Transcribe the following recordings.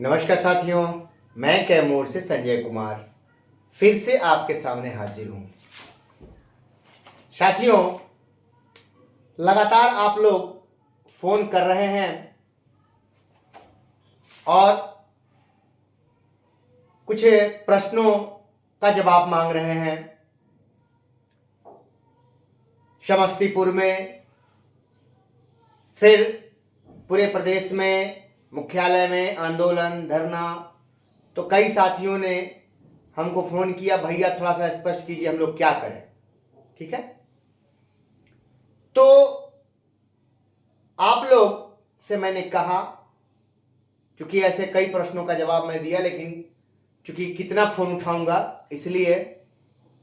नमस्कार साथियों, मैं कैमूर से संजय कुमार फिर से आपके सामने हाजिर हूँ। साथियों, लगातार आप लोग फ़ोन कर रहे हैं और कुछ प्रश्नों का जवाब मांग रहे हैं। समस्तीपुर में, फिर पूरे प्रदेश में, मुख्यालय में आंदोलन, धरना। तो कई साथियों ने हमको फ़ोन किया, भैया थोड़ा सा स्पष्ट कीजिए हम लोग क्या करें। ठीक है, तो आप लोग से मैंने कहा, चूंकि ऐसे कई प्रश्नों का जवाब मैं दिया, लेकिन चूंकि कितना फ़ोन उठाऊंगा इसलिए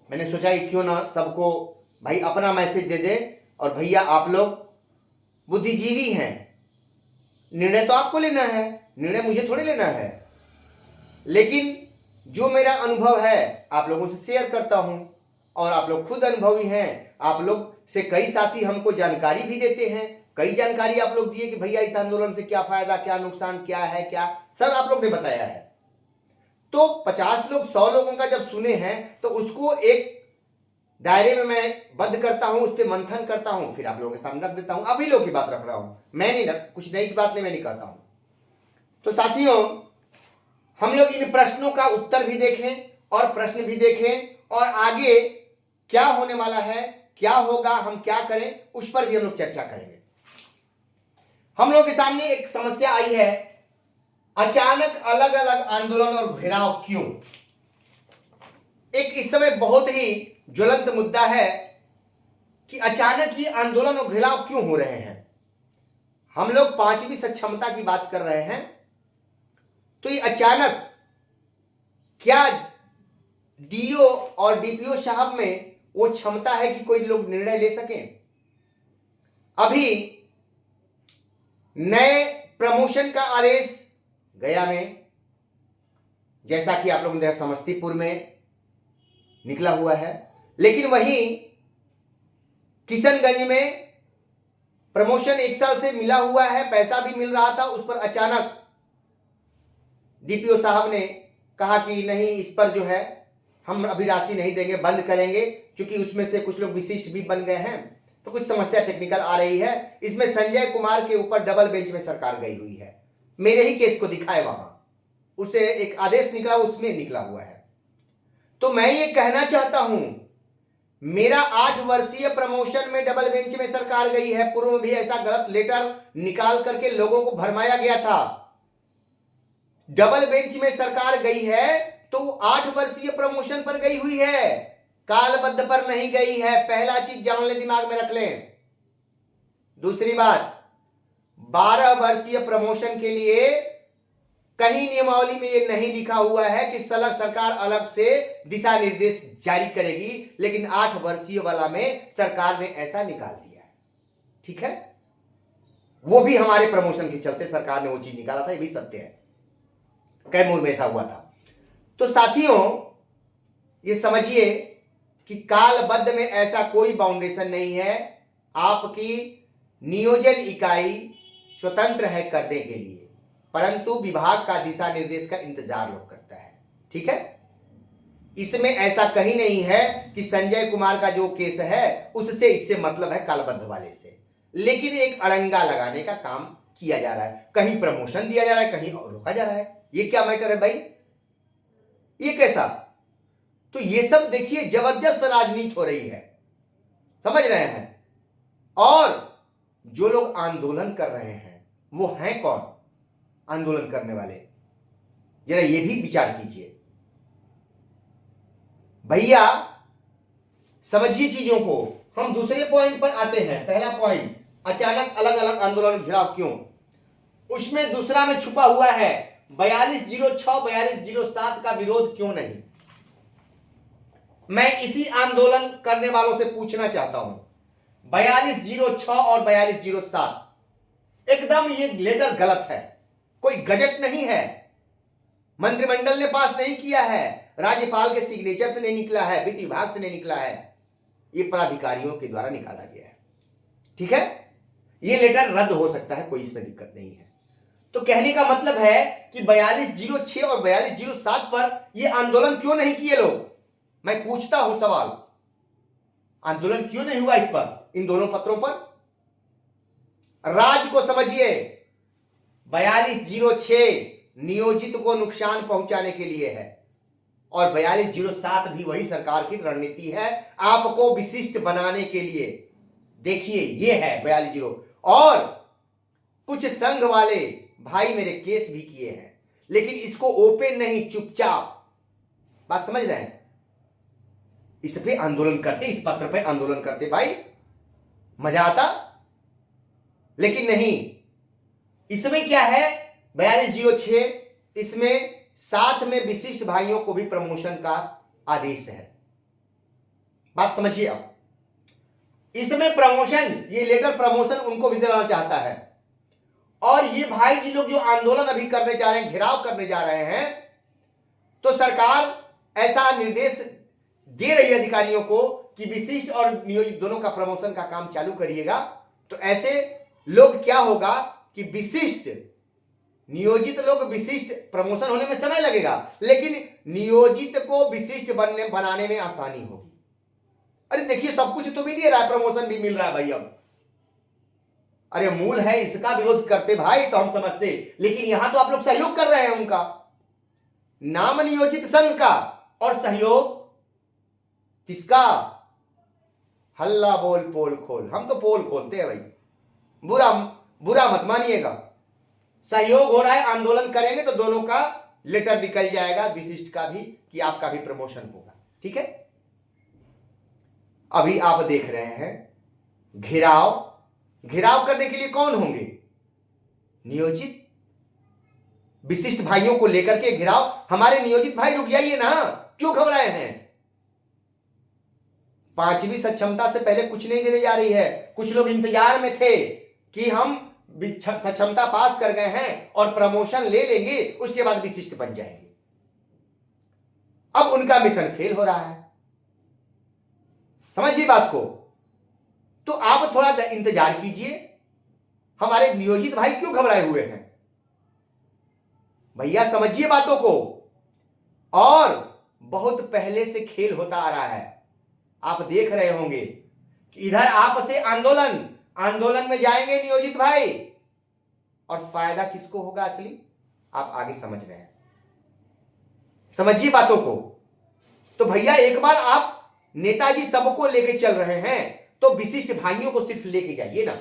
मैंने सोचा कि क्यों ना सबको भाई अपना मैसेज दे दे। और भैया आप लोग बुद्धिजीवी हैं, निर्णय तो आपको लेना है, निर्णय मुझे थोड़ी लेना है, लेकिन जो मेरा अनुभव है आप लोगों से शेयर करता हूं। और आप लोग खुद अनुभवी हैं, आप लोग से कई साथी हमको जानकारी भी देते हैं। कई जानकारी आप लोग दिए कि भैया इस आंदोलन से क्या फायदा, क्या नुकसान, क्या है, क्या सब आप लोग ने बताया है। तो 50 लोग 100 लोगों का जब सुने हैं तो उसको एक दायरे में मैं बंद करता हूं, उस पर मंथन करता हूं, फिर आप लोगों के सामने रख देता हूं। अभी लोग की बात रख रहा हूं, मैं नहीं रख, कुछ नई बात नहीं मैं नहीं कहता हूं। तो साथियों, हम लोग इन प्रश्नों का उत्तर भी देखें और प्रश्न भी देखें और आगे क्या होने वाला है, क्या होगा, हम क्या करें, उस पर भी हम लोग चर्चा करेंगे। हम लोग के सामने एक समस्या आई है, अचानक अलग अलग आंदोलन और घेराव क्यों। एक इस समय बहुत ही ज्वलंत मुद्दा है कि अचानक ये आंदोलन और घेराव क्यों हो रहे हैं। हम लोग 5वीं सक्षमता की बात कर रहे हैं, तो ये अचानक क्या डीओ और डीपीओ साहब में वो क्षमता है कि कोई लोग निर्णय ले सकें। अभी नए प्रमोशन का आदेश गया में, जैसा कि आप लोगों ने समस्तीपुर में निकला हुआ है, लेकिन वहीं किशनगंज में प्रमोशन 1 साल से मिला हुआ है, पैसा भी मिल रहा था, उस पर अचानक डीपीओ साहब ने कहा कि नहीं, इस पर जो है हम अभी राशि नहीं देंगे, बंद करेंगे, क्योंकि उसमें से कुछ लोग विशिष्ट भी बन गए हैं, तो कुछ समस्या टेक्निकल आ रही है। इसमें संजय कुमार के ऊपर डबल बेंच में सरकार गई हुई है, मेरे ही केस को दिखाए, वहां उसे एक आदेश निकला, उसमें निकला हुआ है। तो मैं ये कहना चाहता हूं, मेरा 8 वर्षीय प्रमोशन में डबल बेंच में सरकार गई है। पूर्व में भी ऐसा गलत लेटर निकाल करके लोगों को भरमाया गया था। डबल बेंच में सरकार गई है तो 8 वर्षीय प्रमोशन पर गई हुई है, कालबद्ध पर नहीं गई है। पहला चीज जान ले, दिमाग में रख लें। दूसरी बात, 12 वर्षीय प्रमोशन के लिए कहीं नियमावली में यह नहीं लिखा हुआ है कि सरकार अलग से दिशा निर्देश जारी करेगी, लेकिन 8 वर्षीय वाला में सरकार ने ऐसा निकाल दिया है। ठीक है, वो भी हमारे प्रमोशन के चलते सरकार ने वो चीज निकाला था, ये भी सत्य है, कैमूर में ऐसा हुआ था। तो साथियों, ये समझिए कि कालबद्ध में ऐसा कोई बाउंडेशन नहीं है। आपकी नियोजन इकाई स्वतंत्र है करने के लिए, परंतु विभाग का दिशा निर्देश का इंतजार लोग करता है। ठीक है, इसमें ऐसा कहीं नहीं है कि संजय कुमार का जो केस है उससे इससे मतलब है कालबद्ध वाले से, लेकिन एक अड़ंगा लगाने का काम किया जा रहा है। कहीं प्रमोशन दिया जा रहा है, कहीं और रोका जा रहा है। ये क्या मैटर है भाई, ये कैसा। तो ये सब देखिए जबरदस्त राजनीति हो रही है, समझ रहे हैं। और जो लोग आंदोलन कर रहे हैं वो हैं कौन आंदोलन करने वाले, जरा ये भी विचार कीजिए भैया, समझिए चीजों को। हम दूसरे पॉइंट पर आते हैं। पहला पॉइंट, अचानक अलग अलग आंदोलन घेराव क्यों। उसमें दूसरा में छुपा हुआ है 4206 4207 का विरोध क्यों नहीं। मैं इसी आंदोलन करने वालों से पूछना चाहता हूं, 4206 और 4207 एकदम ये लेटर गलत है। कोई गजट नहीं है, मंत्रिमंडल ने पास नहीं किया है, राज्यपाल के सिग्नेचर से नहीं निकला है, वित्त विभाग से नहीं निकला है, ये पदाधिकारियों के द्वारा निकाला गया है। ठीक है, ये लेटर रद्द हो सकता है, कोई इसमें दिक्कत नहीं है। तो कहने का मतलब है कि 4206 और 4207 पर ये आंदोलन क्यों नहीं किए लोग? मैं पूछता हूं सवाल, आंदोलन क्यों नहीं हुआ इस पर, इन दोनों पत्रों पर? राज्य को समझिए, 4206 नियोजित को नुकसान पहुंचाने के लिए है और 4207 भी वही सरकार की रणनीति है, आपको विशिष्ट बनाने के लिए। देखिए ये है 4206। और कुछ संघ वाले भाई मेरे केस भी किए हैं, लेकिन इसको ओपन नहीं, चुपचाप, बात समझ रहे हैं, इस पे आंदोलन करते, इस पत्र पे आंदोलन करते, भाई मजा आता। लेकिन नहीं, इसमें क्या है 4206, इसमें साथ में विशिष्ट भाइयों को भी प्रमोशन का आदेश है। बात समझिए, अब इसमें प्रमोशन, ये लेटर प्रमोशन उनको भी दिलाना चाहता है। और ये भाई जी लोग जो आंदोलन अभी करने जा रहे हैं, घेराव करने जा रहे हैं, तो सरकार ऐसा निर्देश दे रही है अधिकारियों को कि विशिष्ट और नियोजित दोनों का प्रमोशन का काम चालू करिएगा। तो ऐसे लोग क्या होगा कि विशिष्ट, नियोजित लोग विशिष्ट, प्रमोशन होने में समय लगेगा, लेकिन नियोजित को विशिष्ट बनाने में आसानी होगी। अरे देखिए, सब कुछ तो भी दे रहा है, प्रमोशन भी मिल रहा है भाई। अब अरे मूल है इसका विरोध करते भाई तो हम समझते, लेकिन यहां तो आप लोग सहयोग कर रहे हैं उनका, नाम नियोजित संघ का, और सहयोग किसका? हल्ला बोल पोल खोल, हम तो पोल खोलते हैं भाई, बुरा बुरा मत मानिएगा। सहयोग हो रहा है, आंदोलन करेंगे तो दोनों का लेटर निकल जाएगा, विशिष्ट का भी, कि आपका भी प्रमोशन होगा। ठीक है, अभी आप देख रहे हैं घेराव, घेराव करने के लिए कौन होंगे? नियोजित, विशिष्ट भाइयों को लेकर के घेराव। हमारे नियोजित भाई रुक जाइए ना, क्यों घबराए हैं? 5वीं सक्षमता से पहले कुछ नहीं देने जा रही है। कुछ लोग इंतजार में थे कि हम सक्षमता पास कर गए हैं और प्रमोशन ले लेंगे, उसके बाद विशिष्ट बन जाएंगे। अब उनका मिशन फेल हो रहा है, समझिए बात को। तो आप थोड़ा इंतजार कीजिए। हमारे नियोजित भाई क्यों घबराए हुए हैं भैया? समझिए बातों को। और बहुत पहले से खेल होता आ रहा है, आप देख रहे होंगे कि इधर आप से आंदोलन, आंदोलन में जाएंगे नियोजित भाई, और फायदा किसको होगा असली? आप आगे समझ रहे हैं, समझिए बातों को। तो भैया एक बार आप नेताजी सबको लेके चल रहे हैं, तो विशिष्ट भाइयों को सिर्फ लेके जाइए ना,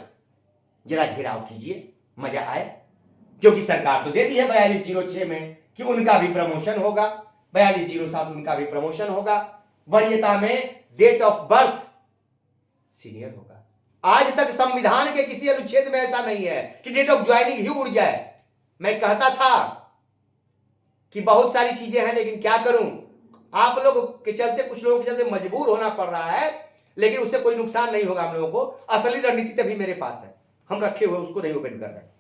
जरा घेराव कीजिए, मजा आए। क्योंकि सरकार तो दे दी है 4206 में कि उनका भी प्रमोशन होगा, 4207 उनका भी प्रमोशन होगा, वरीयता में डेट ऑफ बर्थ सीनियर होगा। आज तक संविधान के किसी अनुच्छेद में ऐसा नहीं है कि डेट ऑफ ज्वाइनिंग ही उड़ जाए। मैं कहता था कि बहुत सारी चीजें हैं, लेकिन क्या करूं, आप लोग के चलते, कुछ लोगों के चलते मजबूर होना पड़ रहा है, लेकिन उससे कोई नुकसान नहीं होगा हम लोगों को। असली रणनीति तभी मेरे पास है, हम रखे हुए उसको नहीं ओपन कर रहे हैं।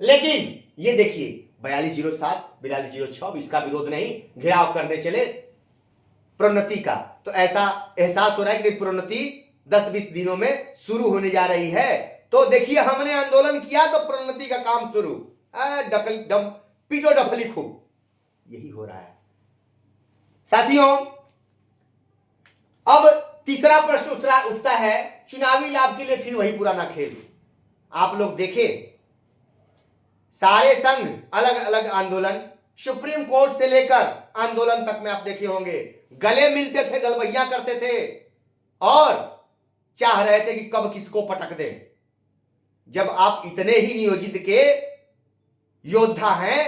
लेकिन ये देखिए 4207, 4206, इसका विरोध नहीं, घेराव करने चले प्रोन्नति का। तो ऐसा एहसास हो रहा है कि प्रोन्नति 10-20 दिनों में शुरू होने जा रही है। तो देखिए, हमने आंदोलन किया तो प्रोन्नति का काम शुरू, पीटो डफली खूब, यही हो रहा है साथियों। अब तीसरा प्रश्न उठता है, चुनावी लाभ के लिए फिर वही पुराना खेल। आप लोग देखें, सारे संघ अलग अलग आंदोलन, सुप्रीम कोर्ट से लेकर आंदोलन तक में आप देखे होंगे, गले मिलते थे, गलबैया करते थे और चाह रहे थे कि कब किसको पटक दे। जब आप इतने ही नियोजित के योद्धा हैं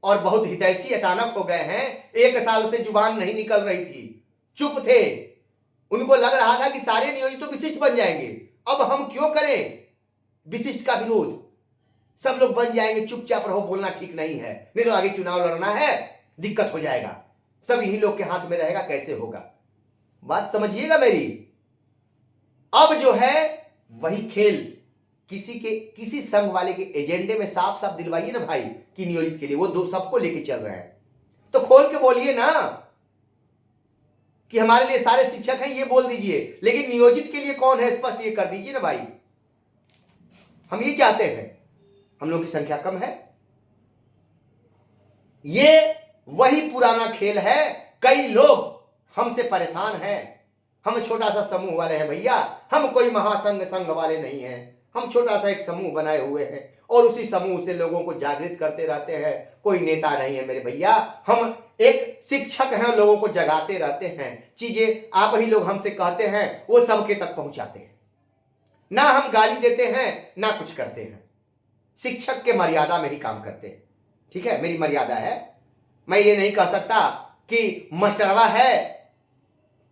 और बहुत हितैषी अचानक हो गए हैं, 1 साल से जुबान नहीं निकल रही थी, चुप थे, उनको लग रहा था कि सारे नियोजित तो विशिष्ट बन जाएंगे, अब हम क्यों करें विशिष्ट का विरोध, सब लोग बन जाएंगे, चुपचाप रहो, बोलना ठीक नहीं है, नहीं तो आगे चुनाव लड़ना है, दिक्कत हो जाएगा, सब इन्हीं लोग के हाथ में रहेगा, कैसे होगा। बात समझिएगा मेरी। अब जो है वही खेल किसी संघ वाले के एजेंडे में साफ साफ दिलवाइए ना भाई कि नियोजित के लिए वो दो सबको लेके चल रहे हैं, तो खोल के बोलिए ना कि हमारे लिए सारे शिक्षक हैं, ये बोल दीजिए। लेकिन नियोजित के लिए कौन है स्पष्ट ये कर दीजिए ना भाई, हम ये चाहते हैं। हम लोग की संख्या कम है। ये वही पुराना खेल है। कई लोग हमसे परेशान हैं। हम छोटा सा समूह वाले हैं भैया, हम कोई महासंघ संघ वाले नहीं हैं। हम छोटा सा एक समूह बनाए हुए हैं और उसी समूह से लोगों को जागृत करते रहते हैं। कोई नेता नहीं है मेरे भैया, हम एक शिक्षक हैं, लोगों को जगाते रहते हैं। चीजें आप ही लोग हमसे कहते हैं वो सबके तक पहुंचाते हैं। ना हम गाली देते हैं ना कुछ करते हैं, शिक्षक के मर्यादा में ही काम करते हैं। ठीक है, मेरी मर्यादा है। मैं ये नहीं कह सकता कि मास्टरवा है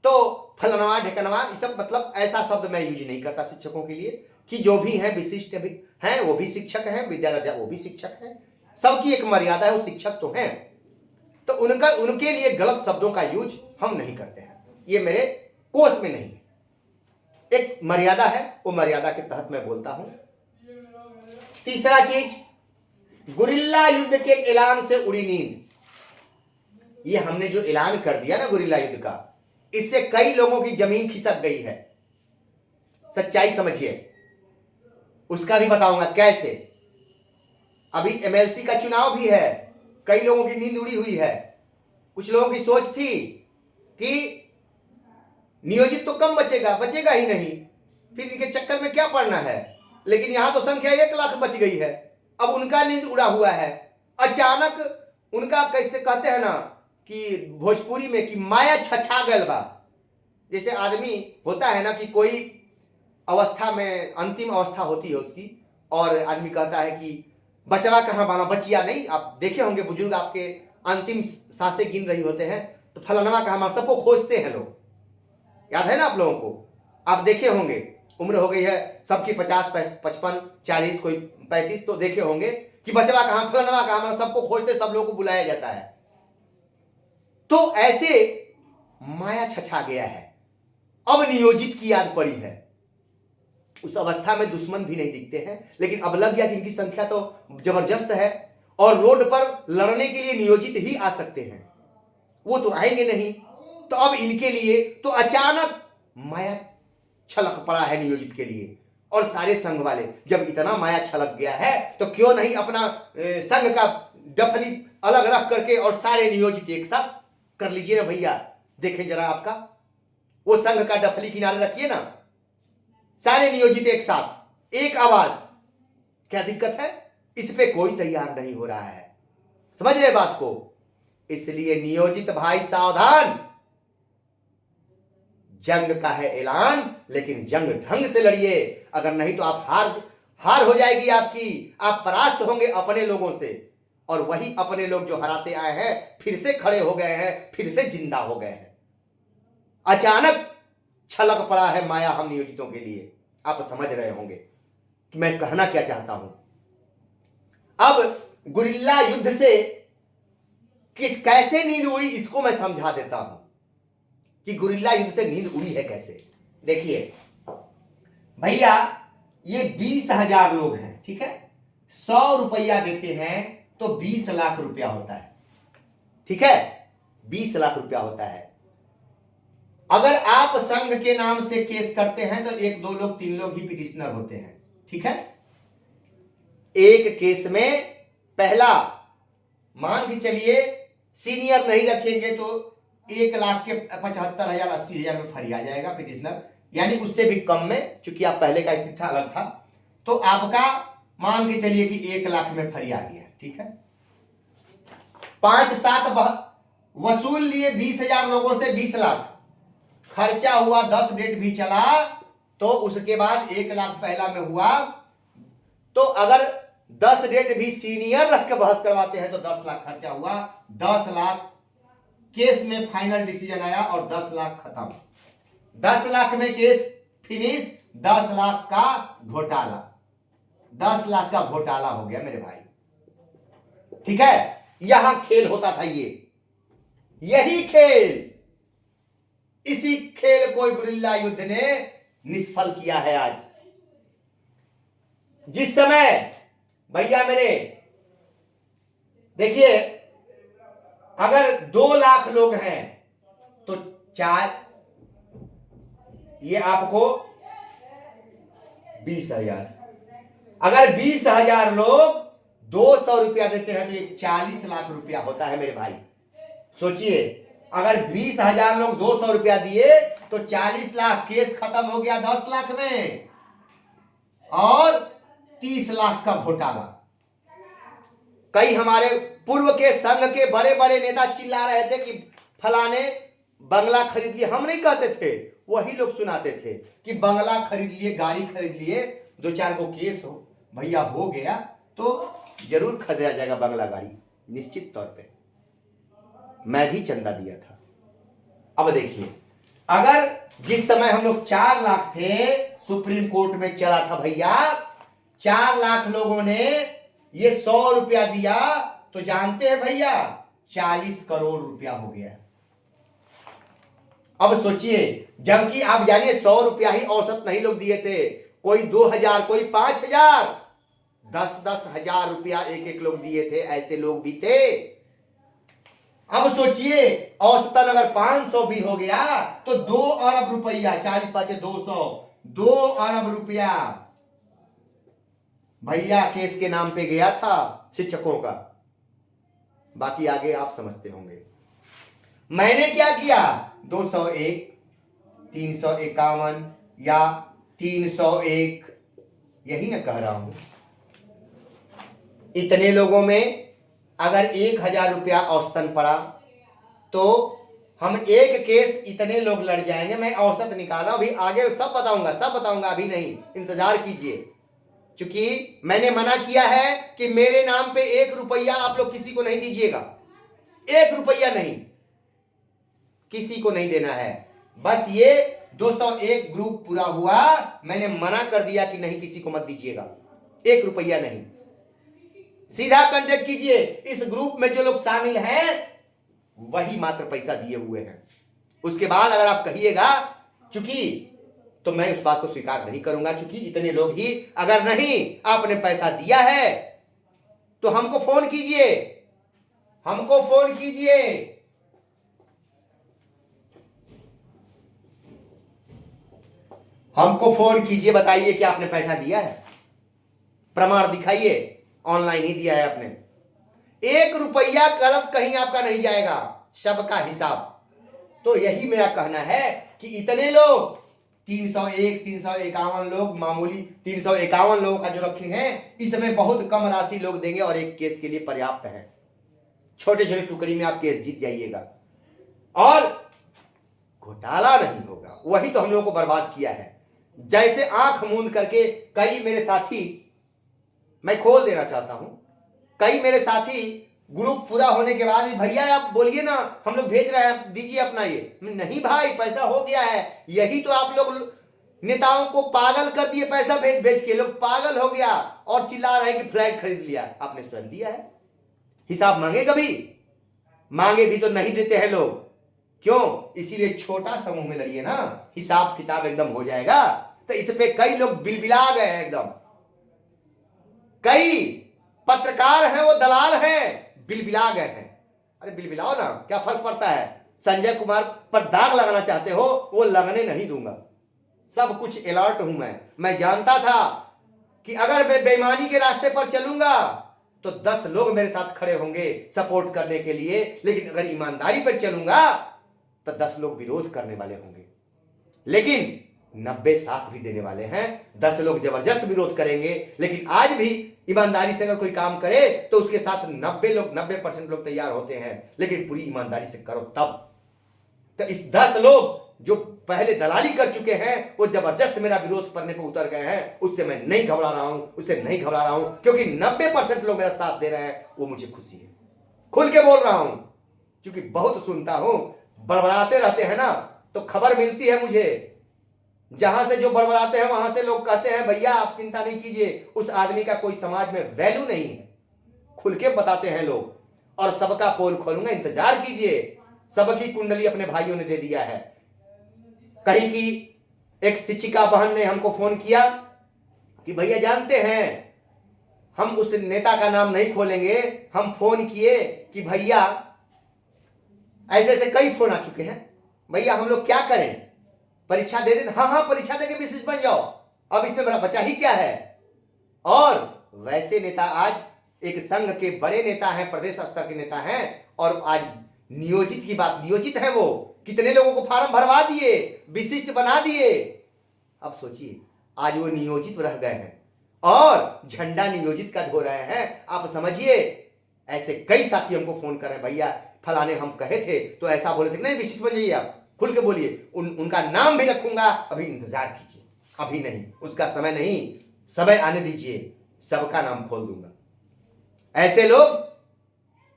तो फलनवा ढेकनवा, ये सब मतलब ऐसा शब्द मैं यूज नहीं करता शिक्षकों के लिए, कि जो भी हैं विशिष्ट भी हैं, वो भी शिक्षक हैं, विद्यालय वो भी शिक्षक हैं। सबकी एक मर्यादा है, वो शिक्षक तो हैं, तो उनके लिए गलत शब्दों का यूज हम नहीं करते हैं। ये मेरे कोर्स में नहीं है। एक मर्यादा है, वो मर्यादा के तहत मैं बोलता हूं। तीसरा चीज, गुरिल्ला युद्ध के ऐलान से उड़ी नींद। ये हमने जो ऐलान कर दिया ना गुरिल्ला युद्ध का, इससे कई लोगों की जमीन खिसक गई है। सच्चाई समझिए, उसका भी बताऊंगा कैसे। अभी एमएलसी का चुनाव भी है, कई लोगों की नींद उड़ी हुई है। कुछ लोगों की सोच थी कि नियोजित तो कम बचेगा ही नहीं, फिर इनके चक्कर में क्या पड़ना है। लेकिन यहां तो संख्या 1 लाख बच गई है। अब उनका नींद उड़ा हुआ है। अचानक उनका, कैसे कहते हैं ना कि भोजपुरी में, कि माया छछा गल बा। जैसे आदमी होता है ना कि कोई अवस्था में, अंतिम अवस्था होती है उसकी, और आदमी कहता है कि बचवा कहाँ बाना, बचिया नहीं। आप देखे होंगे बुजुर्ग आपके अंतिम सांसें गिन रही होते हैं तो फलानवा कहाँ बाना, सबको खोजते हैं लोग। याद है ना आप लोगों को, आप देखे होंगे। उम्र हो गई है सबकी 50, 55, 40, कोई 35, तो देखे होंगे कि बचवा कहाँ, फलानवा कहाँ बाना, सबको खोजते, सब लोगों को बुलाया जाता है। तो ऐसे माया छछा गया है। अब नियोजित की याद पड़ी है। उस अवस्था में दुश्मन भी नहीं दिखते हैं, लेकिन अब लग गया कि इनकी संख्या तो जबरदस्त है और रोड पर लड़ने के लिए नियोजित ही आ सकते हैं, वो तो आएंगे नहीं। तो अब इनके लिए तो अचानक माया छलक पड़ा है नियोजित के लिए। और सारे संघ वाले, जब इतना माया छलक गया है तो क्यों नहीं अपना संघ का डफली अलग रख करके और सारे नियोजित एक साथ कर लीजिए ना भैया। देखें जरा, आपका वो संघ का डफली किनारे रखिए ना, सारे नियोजित एक साथ, एक आवाज। क्या दिक्कत है? इस पे कोई तैयार नहीं हो रहा है। समझ रहे बात को? इसलिए नियोजित भाई सावधान, जंग का है ऐलान, लेकिन जंग ढंग से लड़िए। अगर नहीं तो आप हार हो जाएगी आपकी, आप परास्त होंगे अपने लोगों से। और वही अपने लोग जो हराते आए हैं फिर से खड़े हो गए हैं, फिर से जिंदा हो गए हैं। अचानक छलक पड़ा है माया हम नियोजितों के लिए। आप समझ रहे होंगे कि मैं कहना क्या चाहता हूं। अब गुरिल्ला युद्ध से कैसे नींद उड़ी, इसको मैं समझा देता हूं कि गुरिल्ला युद्ध से नींद उड़ी है कैसे। देखिए भैया, ये 20,000 लोग हैं, ठीक है। 100 रुपया देते हैं तो 20 लाख रुपया होता है, ठीक है। 20 लाख रुपया होता है। अगर आप संघ के नाम से केस करते हैं तो 1, 2 लोग, 3 लोग ही पिटिशनर होते हैं, ठीक है। एक केस में पहला, मान के चलिए सीनियर नहीं रखेंगे तो 1,75,000, 80,000 में फरी आ जाएगा पिटिशनर, यानी उससे भी कम में, चूंकि आप पहले का स्थिति अलग था। तो आपका मान के चलिए कि 1 लाख में फरी आ गया, ठीक है। 5-7 वसूल लिए 20,000 लोगों से 20 लाख, खर्चा हुआ 10 डेट भी चला, तो उसके बाद 1 लाख पहला में हुआ। तो अगर 10 डेट भी सीनियर रख के बहस करवाते हैं तो 10 लाख खर्चा हुआ, 10 लाख केस में फाइनल डिसीजन आया और 10 लाख खत्म। 10 लाख में केस फिनिश, 10 लाख का घोटाला, 10 लाख का घोटाला हो गया मेरे भाई, ठीक है। यहां खेल होता था, यही खेल, इसी खेल को गुरिल्ला युद्ध ने निष्फल किया है आज। जिस समय भैया मेरे, देखिए, अगर 2 लाख लोग हैं तो 4, ये आपको 20,000, अगर 20,000 लोग 200 रुपया देते हैं तो ये 40 लाख रुपया होता है मेरे भाई। सोचिए, अगर 20,000 लोग 200 रुपया दिए तो 40 लाख, केस खत्म हो गया 10 लाख में, और 30 लाख का घोटाला। कई हमारे पूर्व के संघ के बड़े बड़े नेता चिल्ला रहे थे कि फलाने बंगला खरीद लिए। हम नहीं कहते थे, वही लोग सुनाते थे कि बंगला खरीद लिए, गाड़ी खरीद लिए, 2-4 को केस हो भैया हो गया तो जरूर खरीदा जाएगा बंगला गाड़ी, निश्चित तौर पे। मैं भी चंदा दिया था। अब देखिए, अगर जिस समय हम लोग 4 लाख थे, सुप्रीम कोर्ट में चला था भैया, 4 लाख लोगों ने ये 100 रुपया दिया तो जानते हैं भैया 40 करोड़ रुपया हो गया। अब सोचिए, जबकि आप जानिए 100 रुपया ही औसत नहीं लोग दिए थे, कोई 2,000, कोई 5,000, 10-10 हजार रुपया एक लोग दिए थे, ऐसे लोग भी थे। अब सोचिए, औसतन अगर 500 भी हो गया तो 2 अरब रुपया, 40 पाँच 200, 2 अरब रुपया भैया केस के नाम पे गया था शिक्षकों का। बाकी आगे आप समझते होंगे। मैंने क्या किया, 201, 351 या 301, यही ना कह रहा हूं। इतने लोगों में अगर 1,000 रुपया औसतन पड़ा तो हम एक केस इतने लोग लड़ जाएंगे। मैं औसत निकाला, अभी आगे सब बताऊंगा, अभी नहीं, इंतजार कीजिए। क्योंकि मैंने मना किया है कि मेरे नाम पे 1 रुपया आप लोग किसी को नहीं दीजिएगा, 1 रुपया नहीं, किसी को नहीं देना है। बस ये 201 ग्रुप पूरा हुआ, मैंने मना कर दिया कि नहीं, किसी को मत दीजिएगा, 1 रुपया नहीं। सीधा कांटेक्ट कीजिए, इस ग्रुप में जो लोग शामिल हैं वही मात्र पैसा दिए हुए हैं। उसके बाद अगर आप कहिएगा चूंकि, तो मैं उस बात को स्वीकार नहीं करूंगा। चूंकि इतने लोग ही, अगर नहीं आपने पैसा दिया है तो हमको फोन कीजिए, हमको फोन कीजिए। हमको फोन कीजिए, बताइए कि आपने पैसा दिया है, प्रमाण दिखाइए। ऑनलाइन ही दिया है आपने, 1 रुपया गलत कहीं आपका नहीं जाएगा, सबका हिसाब। तो यही मेरा कहना है कि इतने लोग 301, 351 लोग, मामूली 351 लोगों का जो रखे हैं, इसमें बहुत कम राशि लोग देंगे और एक केस के लिए पर्याप्त है। छोटे छोटे टुकड़ी में आप केस जीत जाइएगा और घोटाला नहीं होगा। वही तो हम लोगों को बर्बाद किया है। जैसे आंख मूंद करके कई मेरे साथी, मैं खोल देना चाहता हूं, कई मेरे साथी ग्रुप पूरा होने के बाद भैया आप बोलिए ना, हम लोग भेज रहे हैं, दीजिए अपना ये। नहीं भाई, पैसा हो गया है। यही तो आप लोग नेताओं को पागल कर दिए, पैसा भेज भेज के लोग पागल हो गया और चिल्ला रहे कि फ्लैट खरीद लिया। आपने स्वयं दिया है, हिसाब मांगे कभी? मांगे भी तो नहीं देते हैं लोग। क्यों? इसीलिए छोटा समूह में लड़िए ना, हिसाब किताब एकदम हो जाएगा। तो इस पे कई लोग बिलबिला गए हैं एकदम, कई पत्रकार हैं वो दलाल हैं, बिलबिला गए हैं। अरे बिलबिलाओ ना, क्या फर्क पड़ता है? संजय कुमार पर दाग लगाना चाहते हो, वो लगने नहीं दूंगा। सब कुछ अलर्ट हूं मैं जानता था कि अगर मैं बेईमानी के रास्ते पर चलूंगा तो 10 लोग मेरे साथ खड़े होंगे सपोर्ट करने के लिए, लेकिन अगर ईमानदारी पर चलूंगा तो 10 लोग विरोध करने वाले होंगे, लेकिन 90 साथ भी देने वाले हैं। 10 लोग जबरदस्त विरोध करेंगे, लेकिन आज भी ईमानदारी से अगर कोई काम करे तो उसके साथ 90% लोग तैयार होते हैं, लेकिन पूरी ईमानदारी से करो तब। तो इस 10 लोग जो पहले दलाली कर चुके हैं वो जबरदस्त मेरा विरोध करने पर उतर गए हैं। उससे मैं नहीं घबरा रहा हूं, उससे नहीं घबरा रहा हूं, क्योंकि 90% लोग मेरा साथ दे रहे हैं, वो मुझे खुशी है। खुल के बोल रहा हूं, क्योंकि बहुत सुनता हूं, बड़बड़ाते रहते हैं ना, तो खबर मिलती है मुझे। जहां से जो बड़बड़ाते हैं वहां से लोग कहते हैं भैया आप चिंता नहीं कीजिए, उस आदमी का कोई समाज में वैल्यू नहीं है। खुल के बताते हैं लोग, और सबका पोल खोलूंगा, इंतजार कीजिए। सबकी कुंडली अपने भाइयों ने दे दिया है। कहीं की एक शिक्षिका बहन ने हमको फोन किया कि भैया जानते हैं, हम उस नेता का नाम नहीं खोलेंगे, हम फोन किए कि भैया ऐसे ऐसे कई फोन आ चुके हैं, भैया हम लोग क्या करें, परीक्षा दे दें? हाँ परीक्षा देके विशिष्ट बन जाओ, अब इसमें बड़ा बचा ही क्या है। और वैसे नेता आज एक संघ के बड़े नेता हैं, प्रदेश स्तर के नेता हैं, और आज नियोजित की बात, नियोजित है वो, कितने लोगों को फार्म भरवा दिए, विशिष्ट बना दिए। अब सोचिए आज वो नियोजित रह गए हैं और झंडा नियोजित का ढो रहे हैं। आप समझिए, ऐसे कई साथी हमको फोन कर रहे हैं, भैया फलाने हम कहे थे तो ऐसा बोले थे, नहीं विशिष्ट बन जाइए, आप खुल के बोलिए, उनका नाम भी रखूंगा, अभी इंतजार कीजिए, अभी नहीं, उसका समय नहीं, समय आने दीजिए, सबका नाम खोल दूंगा। ऐसे लोग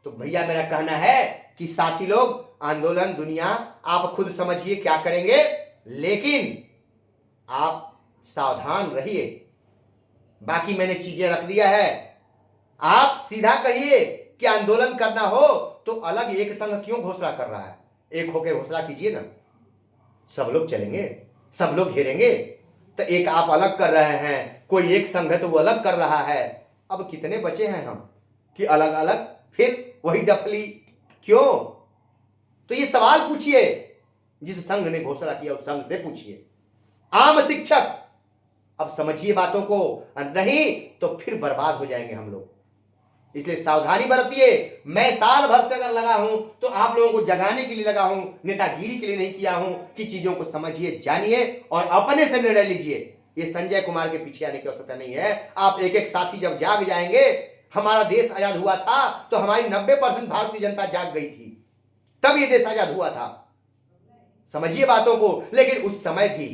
तो भैया मेरा कहना है कि साथी लोग, आंदोलन दुनिया आप खुद समझिए क्या करेंगे, लेकिन आप सावधान रहिए। बाकी मैंने चीजें रख दिया है, आप सीधा कहिए कि आंदोलन करना हो तो अलग एक संघ क्यों घोषणा कर रहा है, एक होके घोषणा कीजिए ना, सब लोग चलेंगे, सब लोग घेरेंगे। तो एक आप अलग कर रहे हैं, कोई एक संघ है तो वो अलग कर रहा है। अब कितने बचे हैं हम कि अलग अलग फिर वही डफली क्यों? तो ये सवाल पूछिए, जिस संघ ने घोषणा किया उस संघ से पूछिए। आम शिक्षक अब समझिए बातों को, नहीं तो फिर बर्बाद हो जाएंगे हम लोग। इसलिए सावधानी बरतिए। मैं साल भर से अगर लगा हूं तो आप लोगों को जगाने के लिए लगा हूं, नेतागिरी के लिए नहीं किया हूं, कि चीजों को समझिए, जानिए और अपने से निर्णय लीजिए। ये संजय कुमार के पीछे आने की आवश्यकता नहीं है। आप एक एक साथी जब जाग जाएंगे, हमारा देश आजाद हुआ था तो हमारी 90% भारतीय जनता जाग गई थी, तब ये देश आजाद हुआ था। समझिए बातों को। लेकिन उस समय भी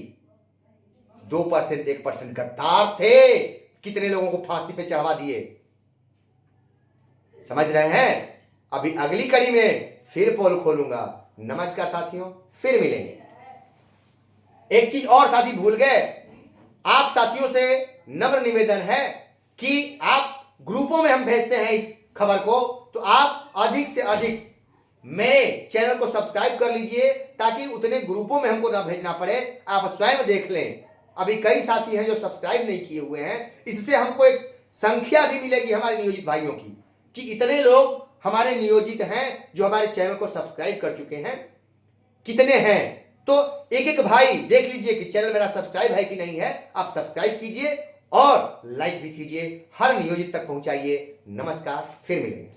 2% 1% गद्दार थे, कितने लोगों को फांसी पे चढ़वा दिए। समझ रहे हैं? अभी अगली कड़ी में फिर पोल खोलूंगा। नमस्कार साथियों, फिर मिलेंगे। एक चीज और साथी भूल गए, आप साथियों से नम्र निवेदन है कि आप ग्रुपों में हम भेजते हैं इस खबर को, तो आप अधिक से अधिक मेरे चैनल को सब्सक्राइब कर लीजिए, ताकि उतने ग्रुपों में हमको ना भेजना पड़े, आप स्वयं देख लें। अभी कई साथी हैं जो सब्सक्राइब नहीं किए हुए हैं, इससे हमको एक संख्या भी मिलेगी हमारे नियोजित भाइयों की, कि इतने लोग हमारे नियोजित हैं जो हमारे चैनल को सब्सक्राइब कर चुके हैं। कितने हैं? तो एक एक भाई देख लीजिए कि चैनल मेरा सब्सक्राइब है कि नहीं है। आप सब्सक्राइब कीजिए और लाइक भी कीजिए, हर नियोजित तक पहुंचाइए। नमस्कार, फिर मिलेंगे।